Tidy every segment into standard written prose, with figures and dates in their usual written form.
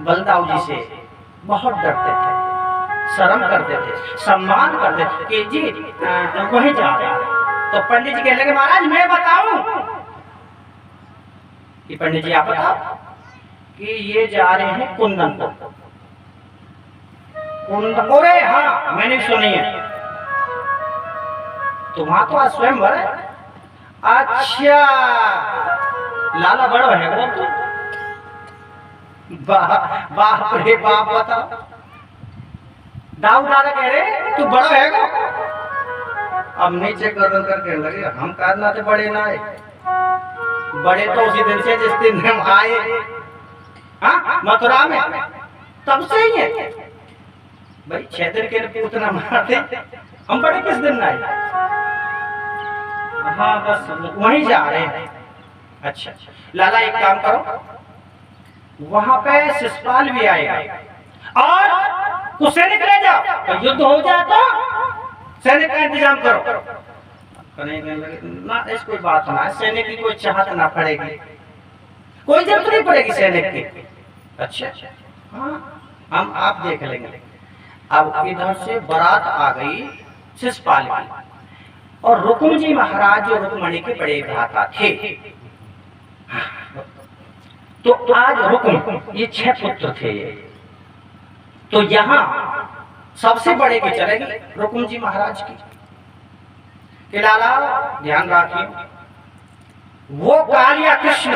बलदाऊ जी से बहुत डरते थे, शर्म करते थे, सम्मान करते थे कि जी वहीं जा रहे हैं। तो पंडित जी कहने लगे महाराज मैं बताऊं कि पंडित जी आप बताओ कि ये जा रहे हैं कुंदन को। अरे हाँ मैंने सुनी है, तुम्हारा तो आज स्वयंवर है। अच्छा लाला बड़ो है वो तो, बाप रे बाप बताओ। दाऊ दादा कह रहे तू बड़ा है को। अब नीचे गर्दन करके लगे हम करना तो बड़े ना आए, बड़े तो उसी दिन से जिस दिन हम आए हाँ मथुरा में तब से ही है भाई। 6 दिन के लिए उतना मारते हम बड़े किस दिन आए। हाँ बस वहीं जा रहे हैं। अच्छा लाला एक काम करो, वहां पे शिषपाल भी आएगा और कुछ सैनिक ले जाओ, तो युद्ध हो जाए तो सैनिक का इंतजाम करो। ना इस कोई बात ना, सैनिक की कोई चाहत ना पड़ेगी, कोई जरूरत नहीं पड़ेगी सैनिक की। अच्छा हाँ हम आप देख लेंगे। अब इधर से बारात आ गई शिषपाल की, और रुक्म जी महाराज जो रुक्मणी के बड़े भ्राता थे। तो आज रुक्म ये 6 पुत्र थे, तो यहाँ सबसे बड़े की चलेगी रुक्म जी महाराज की कि लाला ध्यान रखिए, वो कालिया कृष्ण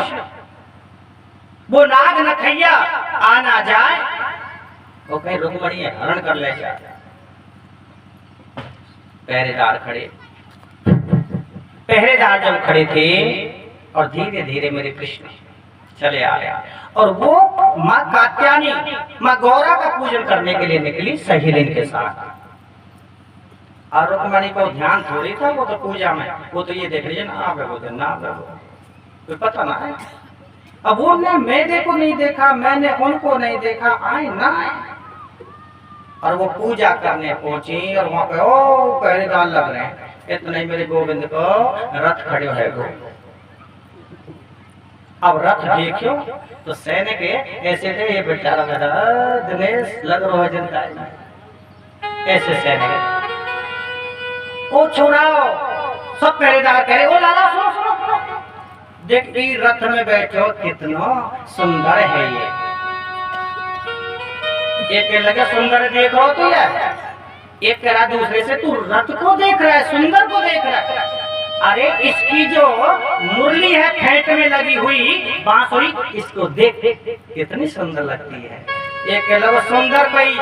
वो नाग नखैया आ ना जाए, वो कहीं रुक्मणी हरण कर ले जाए। पहरेदार खड़े, पहरेदार जब खड़े थे और धीरे धीरे मेरे कृष्ण चले आया, और वो माँ कात्यायनी माँ गौरा का पूजन करने के लिए निकली सहेलिन के साथ। और रुक्मणी को ध्यान थोड़ी था, वो तो पूजा में वो तो ये देख लीजिए ना आप वो ना तो पता ना है। अब वो ने मेरे को नहीं देखा, मैंने उनको नहीं देखा, आए ना आए। और वो पूजा करने पहुंची और वहां पे ओ पहरेदार लग रहे हैं, इतना ही मेरे गोविंद को रथ खड़े है वो। अब रथ देखियो तो सैनिक ऐसे थे, ये बेचारा मेरा दिनेश लग रहा है जनता ऐसे सैनिक। ओ छोड़ाओ, सब पहरेदार कह रहे ओ लाला सुनो सुनो सुनो, देख रथ में बैठो कितना सुंदर है ये। एक लगे सुंदर देख रहा तू यार, एक कह रहा दूसरे से तू रथ को देख रहा है, सुंदर को देख रहा है। अरे इसकी जो मुरली है फेंट में लगी हुई बांसुरी, इसको देख देख कितनी सुंदर लगती है। एक कह लगा सुंदर भाई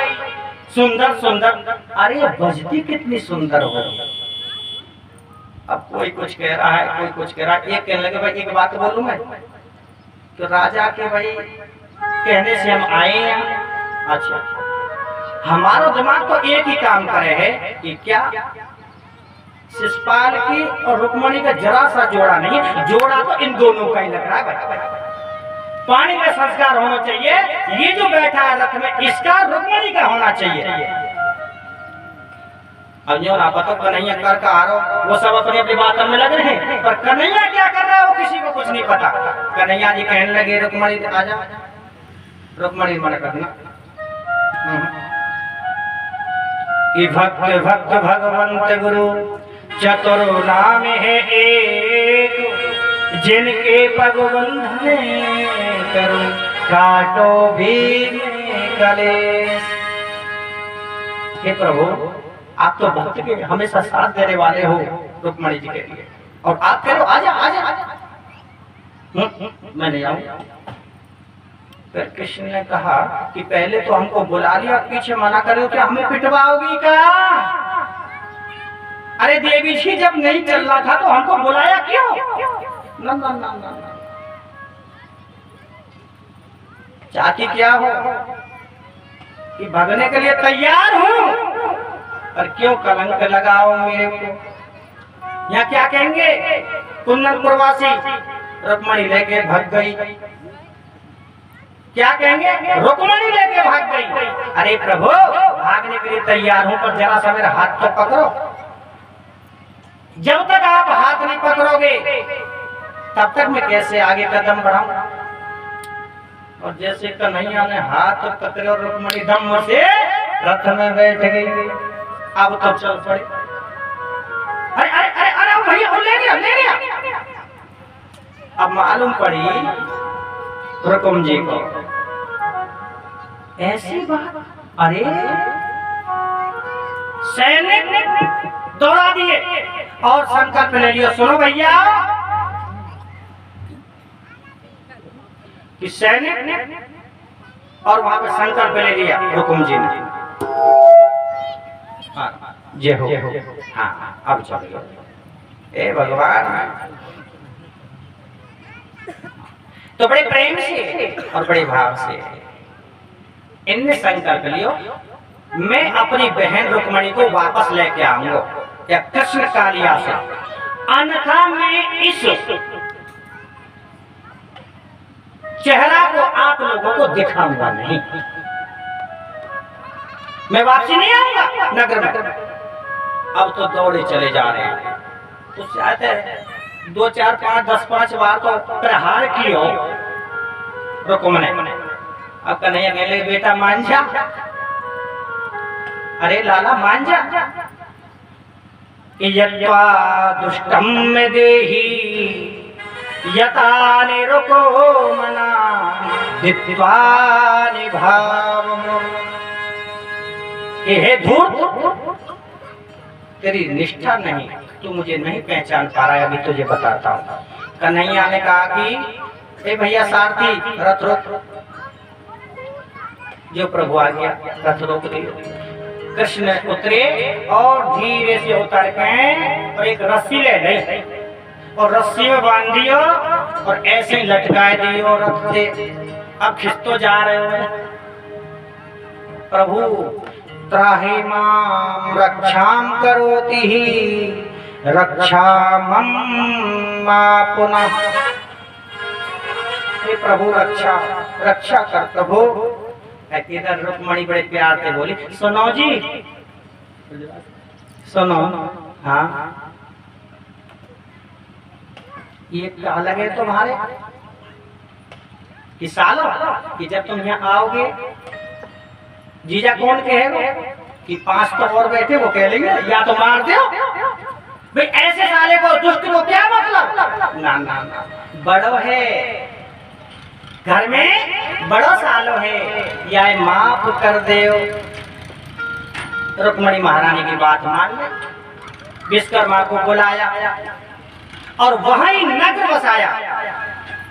सुंदर सुंदर, अरे बजती कितनी सुंदर हो। अब कोई कुछ कह रहा है, कोई कुछ कह रहा है। एक कहने लगे भाई एक बात बोलूं मैं, तो राजा के भाई कहने से हम आए हैं। अच्छा हमारा दिमाग तो एक ही काम करे है कि क्या शिषपाल की और रुक्मणी का जरा सा जोड़ा नहीं, जोड़ा तो इन दोनों का ही लग रहा है भाई। पानी का संस्कार होना चाहिए, ये जो बैठा है रथ में इसका रुक्मणी का होना चाहिए। अब जो ना पता कन्हैया कर का आ रहा, वो सब अपनी अपनी बातों में लग रहे हैं, पर कन्हैया क्या कर रहा है वो किसी को कुछ नहीं पता। कन्हैया जी कहने लगे रुक्मणी आजा, रुक्मणी मना करना कि भक्त भक्त भगवंत गुरु चतुर नाम है एक, जिनके पग बंधने करो काटो भी कलेश। हे प्रभु आप तो भक्त के हमेशा साथ देने वाले हो रुक्मणी जी के लिए, और आप कह रहे हो आजा आजा आजा, मैं नहीं आऊं। फिर कृष्ण ने कहा कि पहले तो हमको बुला लिया, पीछे मना करे क्या हमें पिटवाओगी क्या? अरे देवी जी जब नहीं चलना था तो हमको बुलाया क्यों? ना ना ना ना, चाहती क्या हो कि भागने के लिए तैयार हूं, और क्यों कलंक लगाओ मेरे को? यहाँ क्या कहेंगे कुंदनपुर वासी, रुक्मणी लेके भाग गई। क्या कहेंगे रुक्मणी लेके भाग गई। अरे प्रभु भागने के लिए तैयार हूं, पर जरा सा मेरा हाथ तो पकड़ो। जब तक आप हाथ नहीं पकड़ोगे तब तक मैं कैसे आगे कदम बढ़ाऊं? और जैसे कन्हैया ने हाथ पकड़े और रुक्मणी धम्म से रथ में बैठ गई। अब तो चल पड़े। अरे अरे अरे अरे भैया ले गया ले गया। अब मालूम पड़ी रुकुम जी को ऐसी बात। अरे सैनिक दौड़ा दिए और संकल्प ले लिया। सुनो भैया कि सैनिक और वहां पे संकल्प ले लिया रुकुम जी ने। जय हो। हाँ अब चलो। ए भगवान तो बड़े प्रेम से और बड़े भाव से इनने संकल्प लियो, मैं अपनी बहन रुक्मणी को वापस लेके आऊंगा या कृष्ण कालिया से, अन्यथा मैं इस चेहरा को आप लोगों को दिखाऊंगा नहीं। मैं वापसी नहीं आऊंगा नगर में। अब तो दौड़े चले जा रहे हैं। तो शायद 2 4 5 10 5 बार तो प्रहार किए हो रुकुम ने। अब कन्हैया कहले बेटा मान जा। अरे लाला मान जा। यत्वा दुष्टम में देही यता निरुको मना दित्वा निभावमो। हे धूर्त तेरी निष्ठा नहीं, तू मुझे नहीं पहचान पा रहा है, अभी तुझे बताता हूँ। कन्हैया ने कहा कि ए भैया सारथी रथ रोक। जो प्रभु आ गया रथ रोक दिया। कृष्ण उतरे और धीरे से उतर के और एक रस्सी ले ली और रस्सी में बांध दियो और ऐसे ही लटकाए दियो रथ से। अब खिंचतो जा रहे हो। प्रभु त्राहि मां रक्षाम करोति ही रक्षामं मां पुनः। हे प्रभु रक्षा कर प्रभु। इधर रुक्मणी बड़े प्यार से बोली सुनो जी सुनो। हाँ ये क्या लगे तुम्हारे कि सालों कि जब तुम यहाँ आओगे जीजा कौन कहेगा कि 5 तो और बैठे वो कह लेंगे या तो मार दो भाई। ऐसे साले को दुष्ट को क्या मतलब। ना ना ना बड़ो है घर में बड़ो सालो है या माफ कर दे। रुक्मणी महारानी की बात मान ले। विश्वकर्मा को बुलाया और वहीं नगर बसाया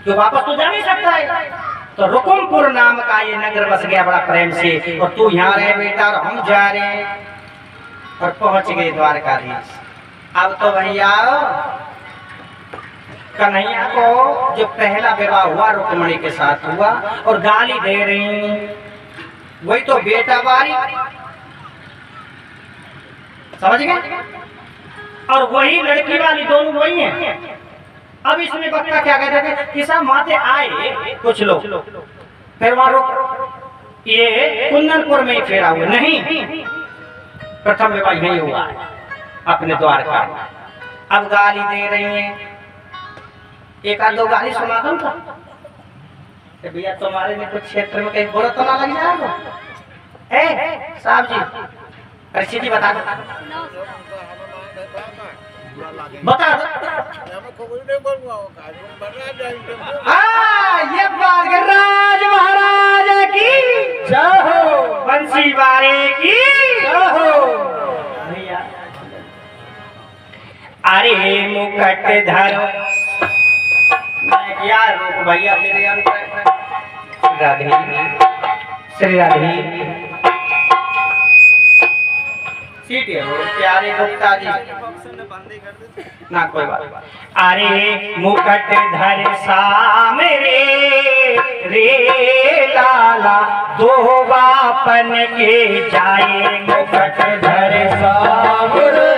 जो वापस तो जा नहीं सकता है। तो रुकुमपुर नाम का ये नगर बस गया बड़ा प्रेम से। और तू यहाँ रहे बेटा और हम जा रहे और पहुंच गए द्वारकाधीश। अब तो भैया कन्हैया को जो पहला विवाह हुआ रुक्मणी के साथ हुआ और गाली दे रही वही तो बेटा बारी समझ गए। और वही लड़की वाली दोनों वही हैं। अब इसमें बच्चा क्या कहते थे कि सब माते आए कुछ लोग फिर वहां रुक ये कुंदनपुर में ही फेरा हुआ नहीं। प्रथम विवाह यही हुआ है अपने द्वार का। अब गाली दे रही हैं। एक आध 2 गाली सुना दूं था भैया तुम्हारे में कुछ क्षेत्र में कहीं बुरा तो ना लग जाएगा। ए साहब जी अर्षि जी बता बता ये बागराज महाराज की जय हो। बंसी वाले की जय हो। अरे मुकट धरो यार रुक भैया मेरे अंदर राधे श्री राधे सीटे हो प्यारे गुप्ता जी ना कोई बात। अरे मुकट धर सामरे रे लाला दो बापन के जाए। मुकट धर सामरे